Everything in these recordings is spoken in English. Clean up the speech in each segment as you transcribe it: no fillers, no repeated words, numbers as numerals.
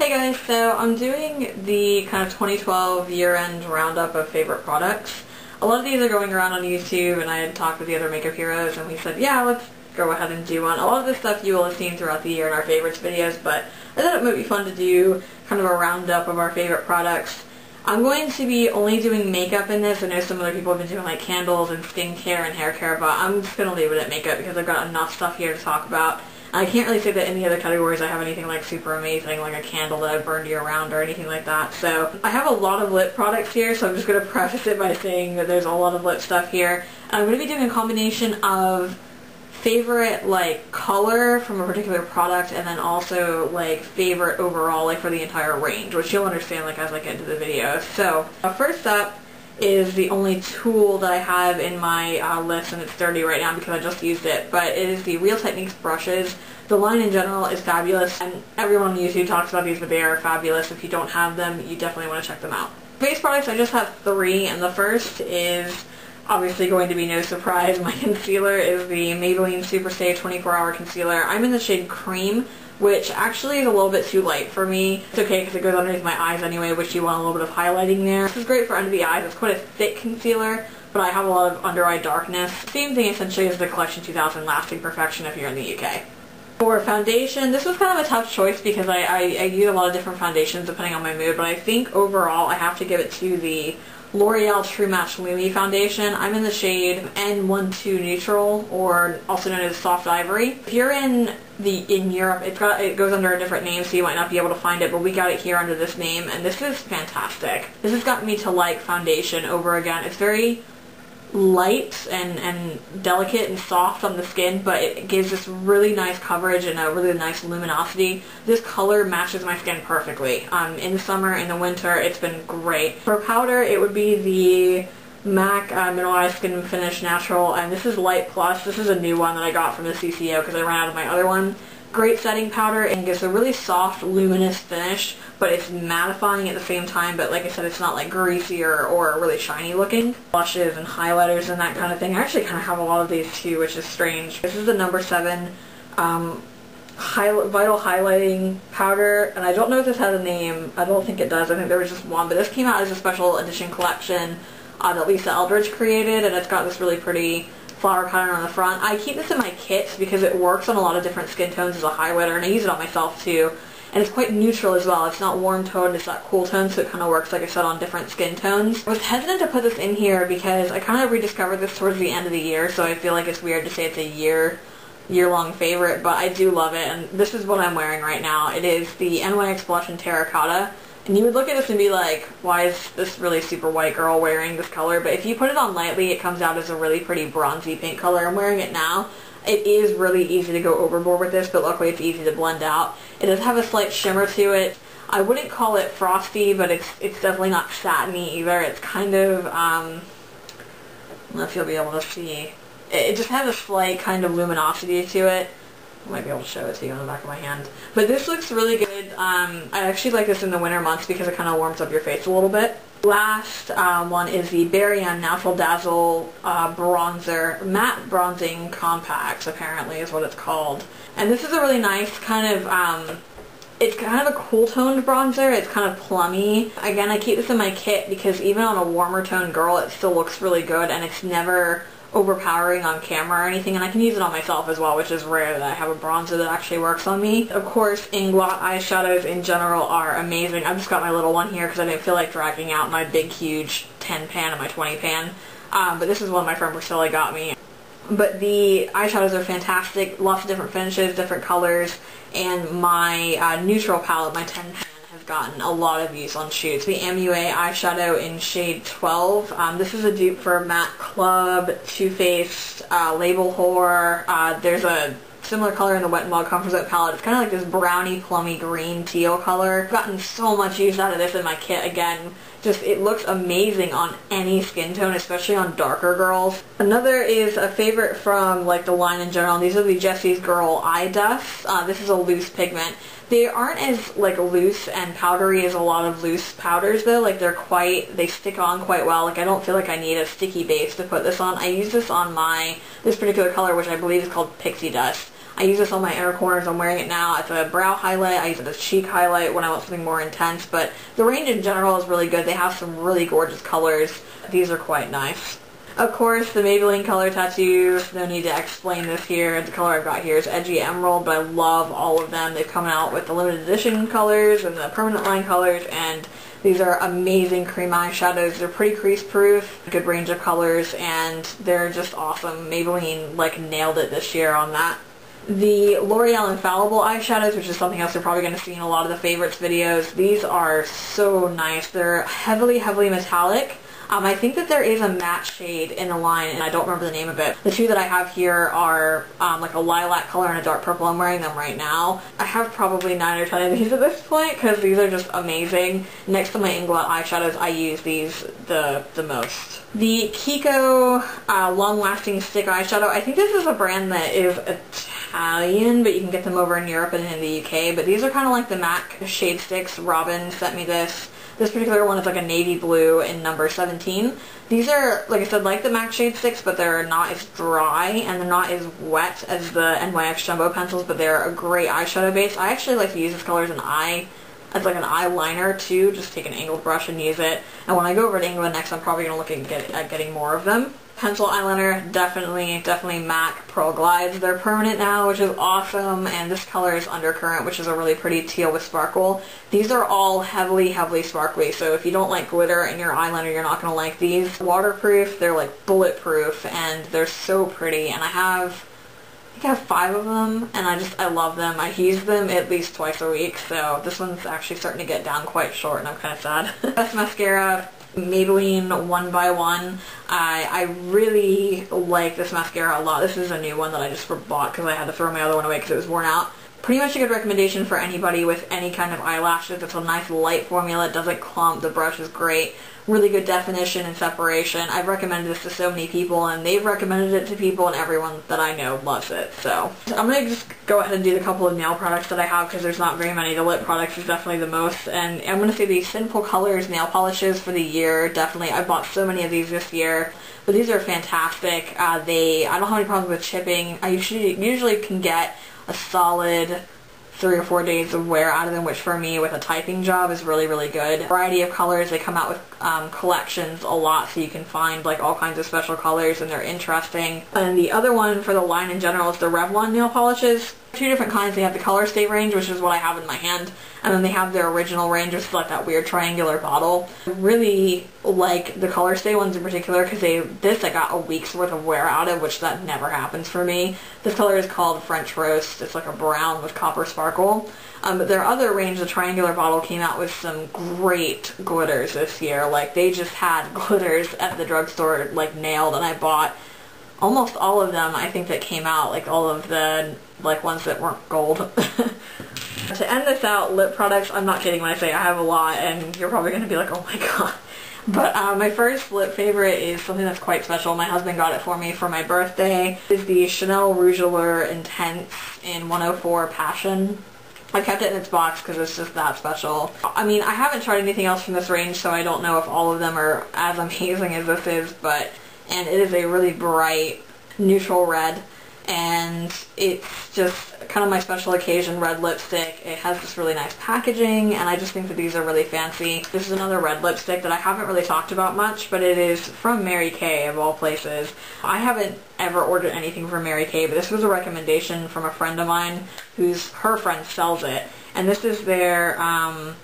Hey guys, so I'm doing the kind of 2012 year-end roundup of favorite products. A lot of these are going around on YouTube, and I had talked with the other makeup heroes and we said, yeah, let's go ahead and do one. A lot of this stuff you will have seen throughout the year in our favorites videos, but I thought it might be fun to do kind of a roundup of our favorite products. I'm going to be only doing makeup in this. I know some other people have been doing like candles and skincare and hair care, but I'm just going to leave it at makeup because I've got enough stuff here to talk about. I can't really say that in the other categories I have anything like super amazing, like a candle that I've burned you around or anything like that. So I have a lot of lip products here, so I'm just going to preface it by saying that there's a lot of lip stuff here. I'm going to be doing a combination of favorite like color from a particular product and then also like favorite overall like for the entire range, which you'll understand like as I get into the video. So first up is the only tool that I have in my list, and it's dirty right now because I just used it, but it is the Real Techniques brushes. The line in general is fabulous, and everyone on YouTube talks about these, but they are fabulous. If you don't have them, you definitely want to check them out. Face products, I just have three, and the first is obviously going to be no surprise. My concealer is the Maybelline Superstay 24-Hour Concealer. I'm in the shade Cream, which actually is a little bit too light for me. It's okay because it goes underneath my eyes anyway, which you want a little bit of highlighting there. This is great for under the eyes. It's quite a thick concealer, but I have a lot of under eye darkness. Same thing essentially as the Collection 2000 Lasting Perfection if you're in the UK. For foundation, this was kind of a tough choice because I use a lot of different foundations depending on my mood, but I think overall I have to give it to the L'Oreal True Match Lumi Foundation. I'm in the shade N12 Neutral, or also known as Soft Ivory. If you're in Europe, it goes under a different name, so you might not be able to find it, but we got it here under this name, and this is fantastic. This has gotten me to like foundation over again. It's very light and delicate and soft on the skin, but it gives this really nice coverage and a really nice luminosity. This color matches my skin perfectly. In the summer, in the winter, it's been great. For powder, it would be the MAC Mineralized Skin Finish Natural, and this is Light Plus. This is a new one that I got from the CCO because I ran out of my other one. Great setting powder, and gives a really soft, luminous finish, but it's mattifying at the same time, but like I said, it's not like greasy or really shiny looking. Blushes and highlighters and that kind of thing. I actually kind of have a lot of these too, which is strange. This is the number 7 Vital Highlighting Powder, and I don't know if this has a name. I don't think it does. I think there was just one, but this came out as a special edition collection that Lisa Eldridge created, and it's got this really pretty flower pattern on the front. I keep this in my kits because it works on a lot of different skin tones as a highlighter, and I use it on myself too. And it's quite neutral as well. It's not warm toned, it's not cool toned, so it kind of works, like I said, on different skin tones. I was hesitant to put this in here because I kind of rediscovered this towards the end of the year, so I feel like it's weird to say it's a year-long favorite, but I do love it, and this is what I'm wearing right now. It is the NYX Blush in Terracotta. And you would look at this and be like, why is this really super white girl wearing this color? But if you put it on lightly, it comes out as a really pretty bronzy pink color. I'm wearing it now. It is really easy to go overboard with this, but luckily it's easy to blend out. It does have a slight shimmer to it. I wouldn't call it frosty, but it's definitely not satiny either. It's kind of, I don't know if you'll be able to see. It just has a slight kind of luminosity to it. I might be able to show it to you on the back of my hand. But this looks really good. I actually like this in the winter months because it kind of warms up your face a little bit. Last one is the Berry M Natural Dazzle Bronzer, Matte Bronzing Compact, apparently is what it's called. And this is a really nice kind of, it's kind of a cool toned bronzer. It's kind of plummy. Again, I keep this in my kit because even on a warmer toned girl, it still looks really good, and it's never overpowering on camera or anything, and I can use it on myself as well, which is rare that I have a bronzer that actually works on me. Of course, Inglot eyeshadows in general are amazing. I've just got my little one here because I didn't feel like dragging out my big huge 10 pan and my 20 pan, but this is one my friend Priscilla got me. But the eyeshadows are fantastic, lots of different finishes, different colors, and my neutral palette, my 10 pan, has gotten a lot of use on shoots. The MUA eyeshadow in shade 12. This is a dupe for Matte Club, Too Faced, Label Whore. There's a similar color in the Wet n Wild Comfort Zone palette. It's kind of like this browny, plummy green teal color. I've gotten so much use out of this in my kit again. Just, it looks amazing on any skin tone, especially on darker girls. Another is a favorite from like the line in general. These are the Jessie's Girl Eye Dust. This is a loose pigment. They aren't as like loose and powdery as a lot of loose powders though. Like they stick on quite well. Like I don't feel like I need a sticky base to put this on. I use this on this particular color, which I believe is called Pixie Dust. I use this on my inner corners. I'm wearing it now as a brow highlight. I use it as cheek highlight when I want something more intense, but the range in general is really good. They have some really gorgeous colors. These are quite nice. Of course, the Maybelline color tattoo, no need to explain this here. The color I've got here is Edgy Emerald, but I love all of them. They've come out with the limited edition colors and the permanent line colors, and these are amazing cream eyeshadows. They're pretty crease proof, good range of colors, and they're just awesome. Maybelline like nailed it this year on that. The L'Oreal Infallible eyeshadows, which is something else you're probably going to see in a lot of the favorites videos. These are so nice. They're heavily metallic. I think that there is a matte shade in the line, and I don't remember the name of it. The two that I have here are like a lilac color and a dark purple. I'm wearing them right now. I have probably 9 or 10 of these at this point because these are just amazing. Next to my Inglot eyeshadows, I use these the most. The Kiko long-lasting stick eyeshadow. I think this is a brand that is Italian, but you can get them over in Europe and in the UK. But these are kind of like the MAC shade sticks. Robin sent me this. This particular one is like a navy blue in number 17. These are, like I said, like the MAC shade sticks, but they're not as dry and they're not as wet as the NYX Jumbo pencils, but they're a great eyeshadow base. I actually like to use this color as like an eyeliner too. Just take an angled brush and use it. And when I go over to England next, I'm probably going to look at getting more of them. Pencil eyeliner, definitely MAC Pearl Glides. They're permanent now, which is awesome, and this color is Undercurrent, which is a really pretty teal with sparkle. These are all heavily sparkly, so if you don't like glitter in your eyeliner, you're not going to like these. Waterproof, they're like bulletproof, and they're so pretty, and I think I have 5 of them, and I love them. I use them at least twice a week, so this one's actually starting to get down quite short, and I'm kind of sad. Best mascara, Maybelline 1 by 1. I really like this mascara a lot. This is a new one that I just bought because I had to throw my other one away because it was worn out. Pretty much a good recommendation for anybody with any kind of eyelashes. It's a nice light formula. It doesn't clump. The brush is great. Really good definition and separation. I've recommended this to so many people, and they've recommended it to people, and everyone that I know loves it. So I'm going to just go ahead and do the couple of nail products that I have because there's not very many. The lip products is definitely the most. And I'm going to say these Sinful Colors nail polishes for the year. Definitely. I bought so many of these this year. But these are fantastic. I don't have any problems with chipping. I usually can get a solid 3 or 4 days of wear out of them, which for me with a typing job is really good. Variety of colors. They come out with collections a lot, so you can find like all kinds of special colors, and they're interesting. And the other one for the line in general is the Revlon nail polishes. 2 different kinds. They have the Color Stay range, which is what I have in my hand, and then they have their original range, which is like that weird triangular bottle. I really like the Color Stay ones in particular because I got a week's worth of wear out of, which that never happens for me. This color is called French Roast. It's like a brown with copper sparkle. But their other range, the triangular bottle, came out with some great glitters this year. Like, they just had glitters at the drugstore, like, nailed, and I bought almost all of them, I think, that came out, like all of the like ones that weren't gold. To end this out, lip products, I'm not kidding when I say I have a lot, and you're probably going to be like, oh my god. But my first lip favorite is something that's quite special. My husband got it for me for my birthday. It's the Chanel Rouge Allure Intense in 104 Passion. I kept it in its box because it's just that special. I mean, I haven't tried anything else from this range, so I don't know if all of them are as amazing as this is, and it is a really bright, neutral red, and it's just kind of my special occasion red lipstick. It has this really nice packaging, and I just think that these are really fancy. This is another red lipstick that I haven't really talked about much, but it is from Mary Kay, of all places. I haven't ever ordered anything from Mary Kay, but this was a recommendation from a friend of mine her friend sells it, and this is their, I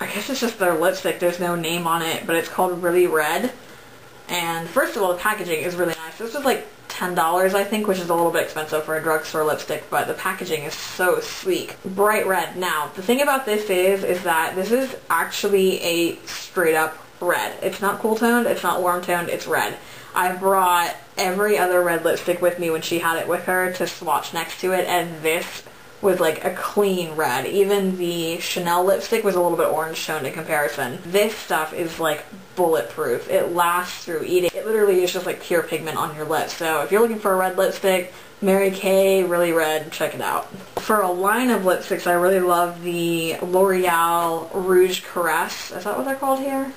guess it's just their lipstick. There's no name on it, but it's called Really Red. And first of all, the packaging is really nice. This was like $10, I think, which is a little bit expensive for a drugstore lipstick, but the packaging is so sleek. Bright red. Now, the thing about this is that this is actually a straight up red. It's not cool toned, it's not warm toned, it's red. I brought every other red lipstick with me when she had it with her to swatch next to it, and this was like a clean red. Even the Chanel lipstick was a little bit orange toned in comparison. This stuff is like bulletproof. It lasts through eating. It literally is just like pure pigment on your lips. So if you're looking for a red lipstick, Mary Kay, Really Red, check it out. For a line of lipsticks, I really love the L'Oreal Rouge Caresse. Is that what they're called here?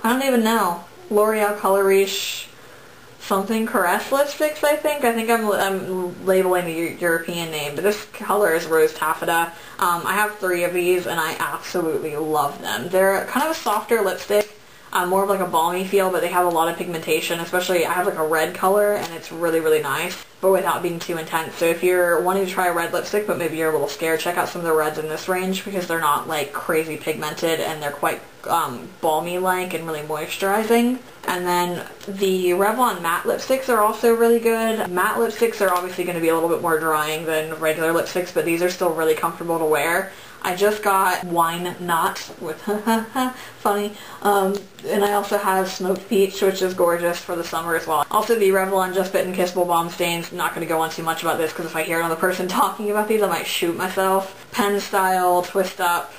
I don't even know. L'Oreal Color Riche something Caress lipsticks, I think. I'm labeling the European name, but this color is Rose Taffeta. I have 3 of these, and I absolutely love them. They're kind of a softer lipstick, more of like a balmy feel, but they have a lot of pigmentation, especially I have like a red color, and it's really, really nice, but without being too intense. So if you're wanting to try a red lipstick, but maybe you're a little scared, check out some of the reds in this range, because they're not like crazy pigmented, and they're quite balmy-like and really moisturizing. And then the Revlon matte lipsticks are also really good. Matte lipsticks are obviously going to be a little bit more drying than regular lipsticks, but these are still really comfortable to wear. I just got Wine Knot with funny, and I also have Smoked Peach, which is gorgeous for the summer as well. Also the Revlon Just Bitten Kissable Balm Stains. Not going to go on too much about this because if I hear another person talking about these, I might shoot myself. Pen Style, Twist Up.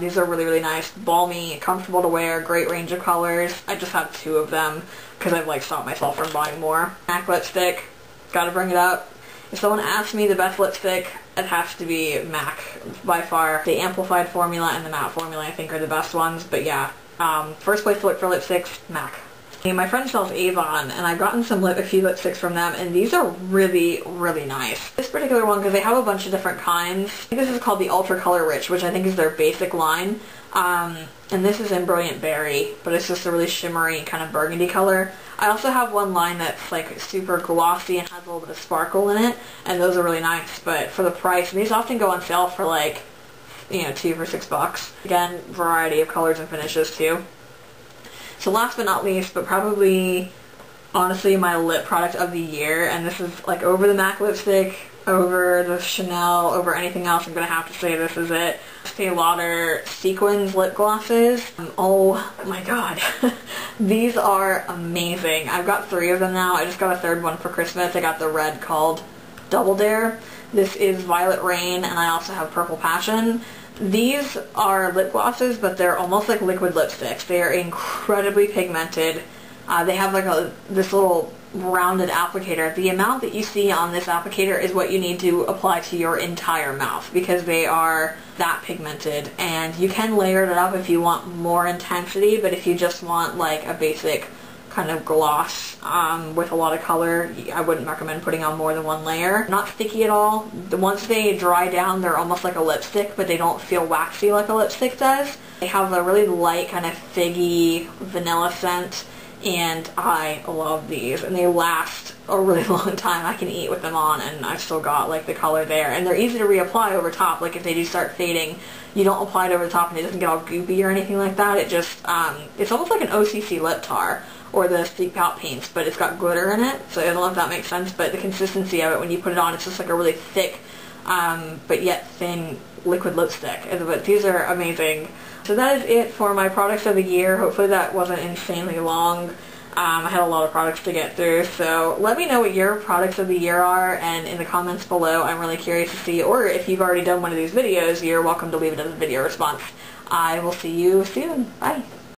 These are really, really nice, balmy, comfortable to wear, great range of colors. I just have 2 of them because I've like stopped myself from buying more. MAC lipstick, gotta bring it up. If someone asks me the best lipstick, it has to be MAC by far. The amplified formula and the matte formula I think are the best ones, but yeah, first place to look for lipsticks, MAC. My friend sells Avon, and I've gotten a few lipsticks from them, and these are really, really nice. This particular one, because they have a bunch of different kinds. I think this is called the Ultra Color Rich, which I think is their basic line. And this is in Brilliant Berry, but it's just a really shimmery kind of burgundy color. I also have one line that's like super glossy and has a little bit of sparkle in it, and those are really nice, but for the price, and these often go on sale for like, you know, 2 for $6. Again, variety of colors and finishes too. So last but not least, but probably honestly my lip product of the year, and this is like over the MAC lipstick, over the Chanel, over anything else, I'm going to have to say this is it. Estee Lauder Sequins Lip Glosses. Oh my god. These are amazing. I've got 3 of them now. I just got a 3rd one for Christmas. I got the red called Double Dare. This is Violet Rain, and I also have Purple Passion. These are lip glosses, but they're almost like liquid lipsticks. They are incredibly pigmented. They have like this little rounded applicator. The amount that you see on this applicator is what you need to apply to your entire mouth because they are that pigmented. And you can layer it up if you want more intensity, but if you just want like a basic kind of gloss with a lot of color, I wouldn't recommend putting on more than 1 layer. Not sticky at all. Once they dry down, they're almost like a lipstick, but they don't feel waxy like a lipstick does. They have a really light kind of figgy vanilla scent, and I love these, and they last a really long time. I can eat with them on, and I've still got like the color there, and they're easy to reapply over top. Like if they do start fading, you don't apply it over the top and it doesn't get all goopy or anything like that. It just, it's almost like an OCC lip tar or the Sleek Pout paints, but it's got glitter in it, so I don't know if that makes sense, but the consistency of it when you put it on, it's just like a really thick, but yet thin liquid lipstick. But these are amazing. So that is it for my products of the year. Hopefully that wasn't insanely long. I had a lot of products to get through, so let me know what your products of the year are, and in the comments below, I'm really curious to see, or if you've already done one of these videos, you're welcome to leave it as a video response. I will see you soon. Bye.